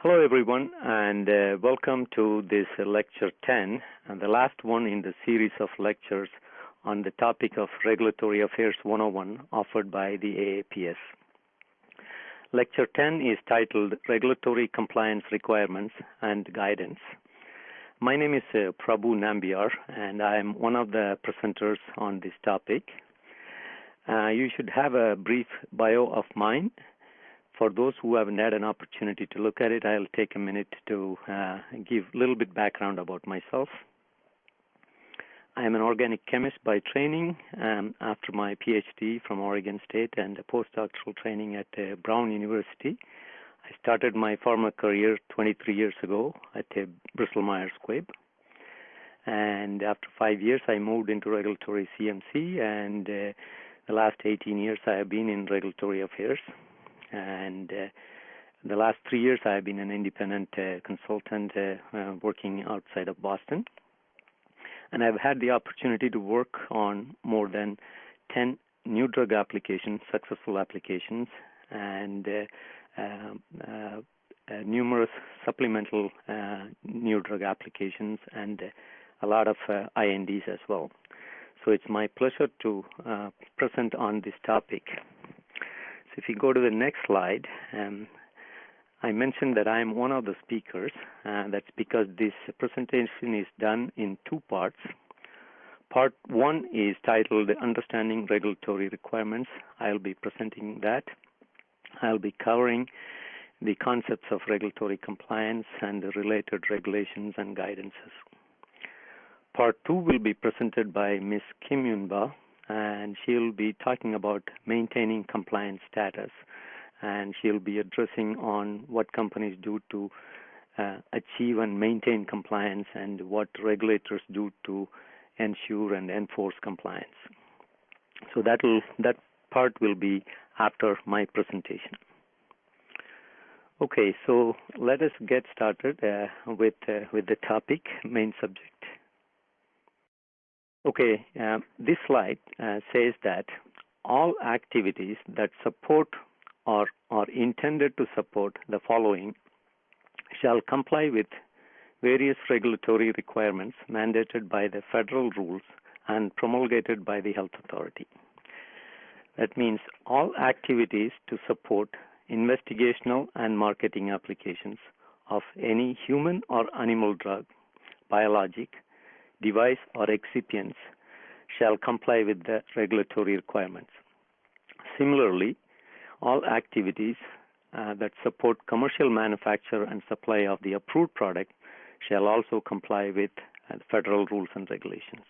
Hello, everyone, and welcome to this lecture 10, and the last one in the series of lectures on the topic of Regulatory Affairs 101 offered by the AAPS. Lecture 10 is titled Regulatory Compliance Requirements and Guidance. My name is Prabhu Nambiar, and I am one of the presenters on this topic. You should have a brief bio of mine. For those who haven't had an opportunity to look at it, I'll take a minute to give a little bit background about myself. I am an organic chemist by training after my PhD from Oregon State and a postdoctoral training at Brown University. I started my pharma career 23 years ago at Bristol Myers Squibb. And after 5 years, I moved into regulatory CMC, and the last 18 years I have been in regulatory affairs. And the last 3 years, I have been an independent consultant working outside of Boston. And I've had the opportunity to work on more than 10 new drug applications, successful applications, and numerous supplemental new drug applications, and a lot of INDs as well. So it's my pleasure to present on this topic. So if you go to the next slide, I mentioned that I am one of the speakers. That's because this presentation is done in two parts. Part one is titled Understanding Regulatory Requirements. I'll be presenting that. I'll be covering the concepts of regulatory compliance and the related regulations and guidances. Part two will be presented by Ms. Kim Yunba, and she'll be talking about maintaining compliance status, and she'll be addressing on what companies do to achieve and maintain compliance and what regulators do to ensure and enforce compliance. So that part will be after my presentation. Okay, so let us get started with the topic, main subject. Okay, this slide says that all activities that support or are intended to support the following shall comply with various regulatory requirements mandated by the federal rules and promulgated by the health authority. That means all activities to support investigational and marketing applications of any human or animal drug, biologic, device or excipients shall comply with the regulatory requirements. Similarly, all activities that support commercial manufacture and supply of the approved product shall also comply with federal rules and regulations.